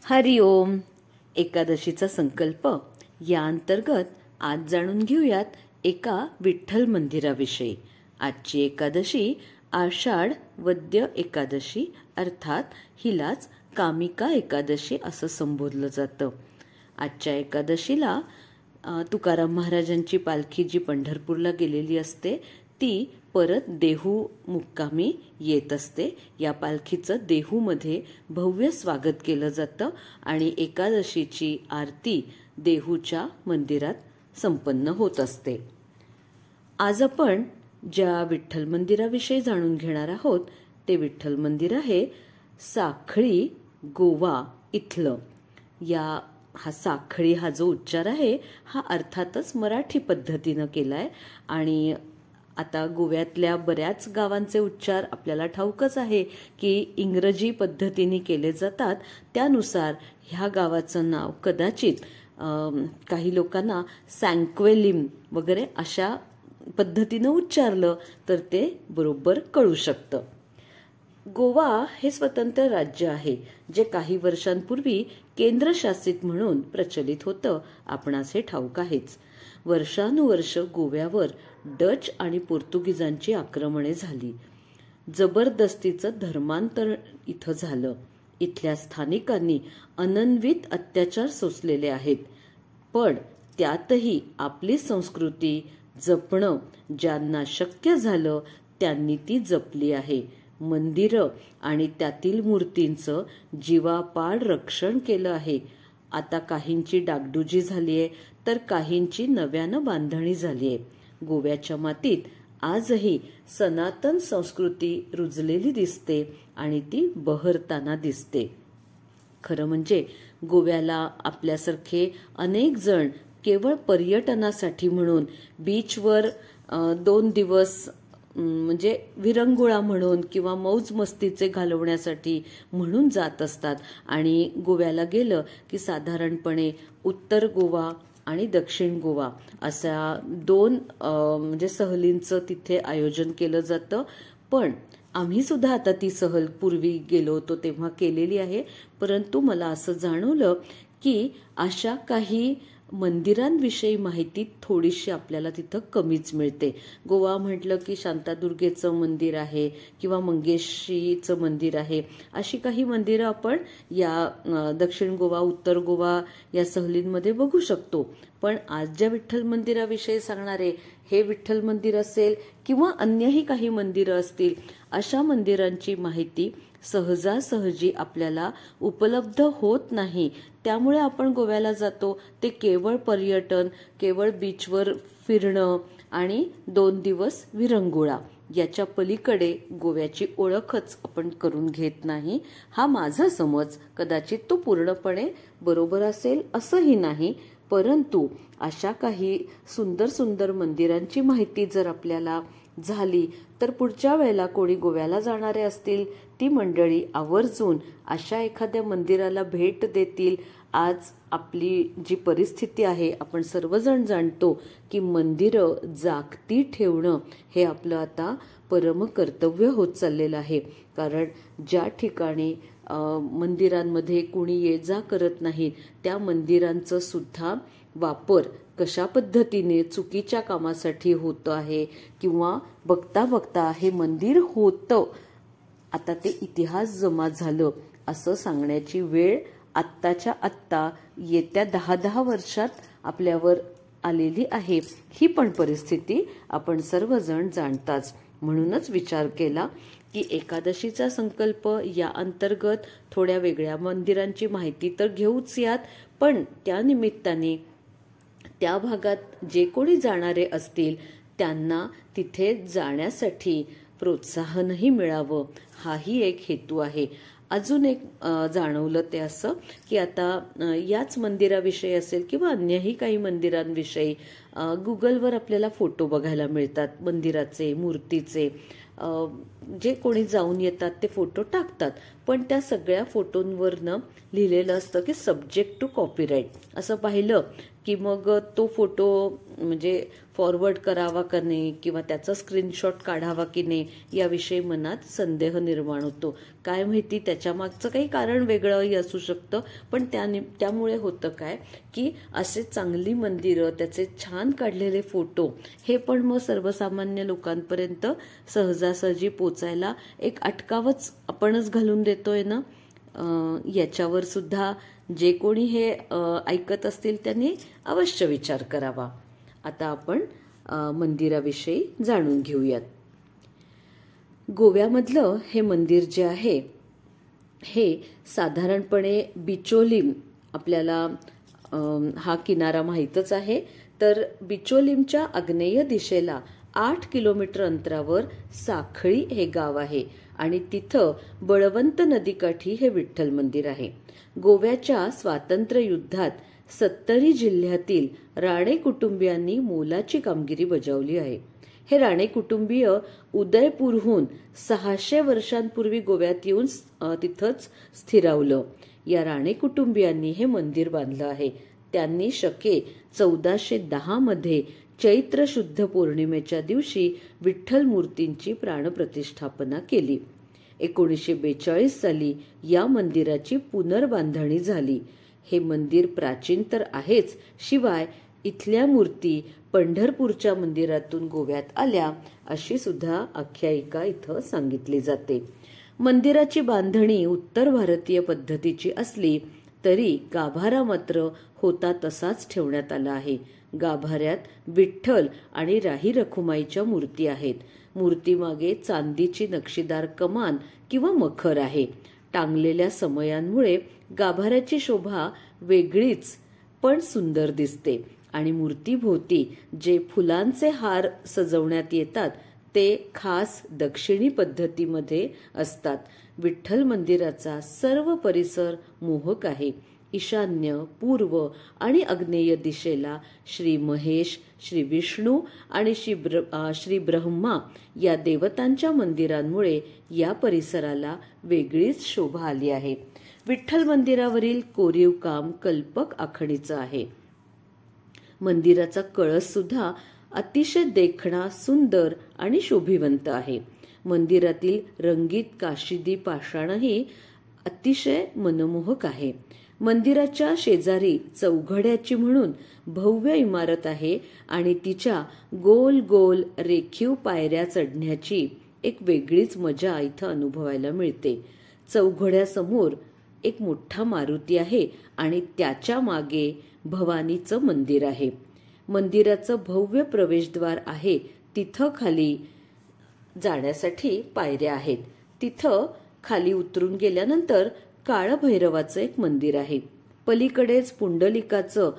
हरिओम. एकादशीचा संकल्प या अंतर्गत आज जाणून घेऊयात एका विठ्ठल मंदिराविषयी. आजची एकादशी आषाढ वद्य एकादशी अर्थात हिलाच कामिका एकादशी असं संबोधलं जातं. आजच्या एकादशीला तुकाराम महाराजांची पालखी जी पंढरपूरला गेलेली असते ती परत देहू मुक्कामी येत असते. या पालखीचं देहूमध्ये भव्य स्वागत केलं जातं आणि एकादशीची आरती देहूच्या मंदिरात संपन्न होत असते. आज आपण ज्या विठ्ठल मंदिराविषयी जाणून घेणार आहोत ते विठ्ठल मंदिर आहे साखळी गोवा इथलं. हा साखळी हा जो उच्चार आहे हा अर्थातच मराठी पद्धतीनं केलाय आणि आता गोव्यातल्या बऱ्याच गावांचे उच्चार आपल्याला ठाऊकच आहे की इंग्रजी पद्धतीने केले जातात. त्यानुसार ह्या गावाचं नाव कदाचित काही लोकांना सँक्वेलिम वगैरे अशा पद्धतीनं उच्चारलं तर ते बरोबर कळू शकतं. गोवा हे स्वतंत्र राज्य आहे जे काही वर्षांपूर्वी केंद्रशासित म्हणून प्रचलित होतं. आपणास हे ठाऊक आहेच. वर्षानुवर्ष गोव्यावर डच आणि पोर्तुगीजांची आक्रमणे झाली. जबरदस्तीचं धर्मांतर इथं झालं. इथल्या स्थानिकांनी अनन्वित अत्याचार सोसलेले आहेत. पण त्यातही आपली संस्कृती जपणं ज्यांना शक्य झालं त्यांनी ती जपली आहे. मंदिरं आणि त्यातील मूर्तींचं जीवापाड रक्षण केलं आहे. आता काहींची डागडुजी झालीये तर काहींची नव्यानं बांधणी झालीये. गोव्याच्या मातीत आजही सनातन संस्कृती रुजलेली दिसते आणि ती बहरताना दिसते. खरं म्हणजे गोव्याला आपल्यासारखे अनेक जण केवळ पर्यटनासाठी म्हणून बीचवर 2 दिवस म्हणजे विरंगुळा म्हणून किंवा मौज मस्तीचे घालवण्यासाठी म्हणून जात असतात आणि गोव्याला गेलं की साधारणपणे उत्तर गोवा आणि दक्षिण गोवा अशा 2 म्हणजे सहलींचं तिथे आयोजन केलं जातं. पण आम्ही सुद्धा आता ती सहल पूर्वी गेलो होतो तेव्हा केलेली आहे. परंतु मला असं जाणवलं की अशा काही मंदिरांविषयी माहिती थोडीशी आपल्याला तिथं कमीच मिळते. गोवा म्हटलं की शांतादुर्गेचं मंदिर आहे किंवा मंगेशीचं मंदिर आहे. अशी काही मंदिरं आपण या दक्षिण गोवा उत्तर गोवा या सहलींमध्ये बघू शकतो. पण आज ज्या विठ्ठल मंदिराविषयी सांगणारे हे विठ्ठल मंदिर असेल किंवा अन्यही काही मंदिरं असतील अशा मंदिरांची माहिती सहजासहजी आपल्याला उपलब्ध होत नाही. त्यामुळे आपण गोव्याला जातो ते केवळ पर्यटन, केवळ बीचवर फिरणं आणि 2 दिवस विरंगुळा याच्या पलीकडे गोव्याची ओळखच आपण करून घेत नाही. हा माझा समज. कदाचित तो पूर्णपणे बरोबर असेल असंही नाही. परंतु अशा काही सुंदर सुंदर मंदिरांची माहिती जर आपल्याला झाली तर पुढच्या वेळेला कोणी गोव्याला जाणारे असतील ती मंडळी आवर्जून अशा एखाद्या मंदिराला भेट देतील. आज आपली जी परिस्थिती आहे आपण सर्वजण जाणतो की मंदिरं जागती ठेवणं हे आपलं आता परम कर्तव्य होत चाललेलं आहे. कारण ज्या ठिकाणी मंदिरांमध्ये कुणी ये जा करत नाही त्या मंदिरांचं सुद्धा वापर कशा पद्धतीने चुकीच्या कामासाठी होतं आहे किंवा बघता बघता हे मंदिर होतं आता ते इतिहास जमा झालं असं सांगण्याची वेळ आत्ताच्या आत्ता येत्या 10-10 वर्षात आपल्यावर आलेली आहे. ही पण परिस्थिती आपण सर्वजण जाणताच. म्हणूनच विचार केला की एकादशीचा संकल्प या अंतर्गत थोड्या वेगळ्या मंदिरांची माहिती तर घेऊच यात, पण त्या निमित्ताने त्या भागात जे कोणी जाणारे असतील त्यांना तिथे जाण्यासाठी प्रोत्साहनही मिळावं हाही एक हेतू आहे. अजून एक जाणवलं ते असं की आता याच मंदिराविषयी असेल किंवा अन्यही काही मंदिरांविषयी गुगलवर आपल्याला फोटो बघायला मिळतात मंदिराचे, मूर्तीचे. जे कोणी जाऊन येतात ते फोटो टाकतात. पण त्या सगळ्या फोटोंवरनं लिहिलेलं असतं की सब्जेक्ट टू कॉपीराईट. असं पाहिलं की मग तो फोटो म्हणजे फॉरवर्ड करावा का नाही किंवा त्याचा स्क्रीनशॉट काढावा की नाही याविषयी मनात संदेह निर्माण होतो. काय माहिती त्याच्या मागचं काही कारण वेगळंही असू शकतं, पण त्यामुळे होतं काय की असे चांगली मंदिरं, त्याचे छान काढलेले फोटो हे पण मग सर्वसामान्य लोकांपर्यंत सहजासहजी पोचायला एक अटकावच आपणच घालून देतोय ना. याच्यावर सुद्धा जे कोणी हे ऐकत असतील त्यांनी अवश्य विचार करावा. आता आपण मंदिराविषयी जाणून घेऊयात. गोव्यामधलं हे मंदिर जे आहे हे साधारणपणे बिचोलीम, आपल्याला हा किनारा माहीतच आहे, तर बिचोलीमच्या आग्नेय दिशेला 8 किलोमीटर अंतरावर साखळी हे गाव आहे आणि तिथं बळवंत नदीकाठी हे विठ्ठल मंदिर आहे. गोव्याच्या स्वातंत्र्य युद्धात 70 जिल्ह्यातील राणे कुटुंबियांनी मोलाची कामगिरी बजावली आहे. हे राणे कुटुंबीय उदयपूरहून 600 वर्षांपूर्वी गोव्यात येऊन तिथंच स्थिरावलं. या राणे कुटुंबियांनी हे मंदिर बांधलं आहे. त्यांनी शके 1410 मध्ये चैत्र शुद्ध पौर्णिमेच्या दिवशी विठ्ठल मूर्तींची प्राणप्रतिष्ठापना केली. 1942 साली या मंदिराची पुनर्बांधणी झाली. हे मंदिर प्राचीन तर आहेच, शिवाय इथल्या मूर्ती पंढरपूरच्या मंदिरातून गोव्यात आल्या अशी सुद्धा आख्यायिका इथं सांगितली जाते. मंदिराची बांधणी उत्तर भारतीय पद्धतीची असली तरी गाभारा मात्र होता तसाच ठेवण्यात आला आहे. गाभाऱ्यात विठ्ठल आणि राही रखुमाईच्या मूर्ती आहेत. मूर्तीमागे चांदीची नक्षीदार कमान किंवा मखर आहे. टांगलेल्या समयांमुळे गाभाऱ्याची शोभा वेगळीच पण सुंदर दिसते आणि मूर्तीभोवती जे फुलांचे हार सजवण्यात येतात ते खास दक्षिणी पद्धतीमध्ये असतात. विठ्ठल मंदिराचा सर्व परिसर मोहक आहे. ईशान्य, पूर्व आणि आग्नेय दिशेला श्री महेश, श्री विष्णू आणि श्री ब्रह्मा या देवतांच्या मंदिरांमुळे या परिसराला वेगळीच शोभा आली आहे. विठ्ठल मंदिरावरील कोरीव काम कल्पक आखणीचं आहे. मंदिराचा कळस सुद्धा अतिशय देखणा, सुंदर आणि शोभिवंत आहे. मंदिरातील रंगीत काशिदी पाषाणही अतिशय मनमोहक आहे. मंदिराच्या शेजारी चौघड्याची म्हणून भव्य इमारत आहे आणि तिच्या गोल गोल रेखीव पायऱ्या चढण्याची एक वेगळीच मजा इथं अनुभवायला मिळते. चौघड्यासमोर एक मोठा मारुती आहे आणि त्याच्या मागे भवानीचं मंदिर आहे. मंदिराचं भव्य प्रवेशद्वार आहे. तिथं खाली जाण्यासाठी पायऱ्या आहेत. तिथं खाली उतरून गेल्यानंतर काळभैरवाचं एक मंदिर आहे. पलीकडेच पुंडलिकाचं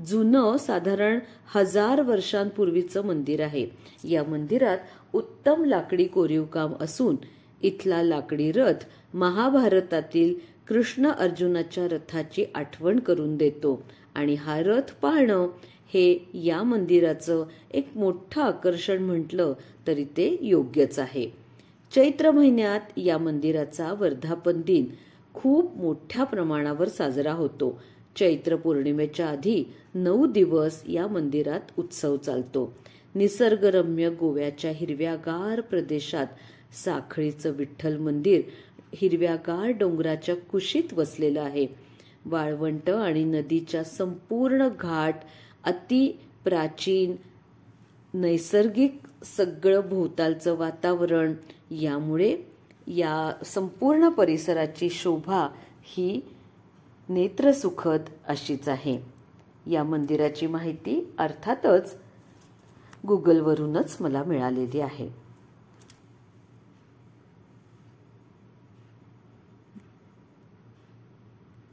जुनं साधारण 1000 वर्षांपूर्वीचं मंदिर आहे. या मंदिरात उत्तम लाकडी कोरीव काम असून इथला लाकडी रथ महाभारतातील कृष्ण अर्जुनाच्या रथाची आठवण करून देतो आणि हा रथ पाहणं हे या मंदिराचं एक मोठं आकर्षण म्हटलं तरी ते योग्यच आहे. चैत्र महिन्यात या मंदिराचा वर्धापन दिन खूप मोठ्या प्रमाणावर साजरा होतो. चैत्र पौर्णिमेच्या आधी 9 दिवस या मंदिरात उत्सव चालतो. निसर्गरम्य गोव्याच्या हिरव्यागार प्रदेशात साखळीचं विठ्ठल मंदिर हिरव्यागार डोंगराच्या कुशीत वसलेलं आहे. वाळवंट आणि नदीच्या संपूर्ण घाट, अति प्राचीन नैसर्गिक सगळं भोवतालचं वातावरण यामुळे या संपूर्ण परिसराची शोभा ही नेत्रसुखद अशीच आहे. या मंदिराची माहिती अर्थातच गुगलवरूनच मला मिळालेली आहे.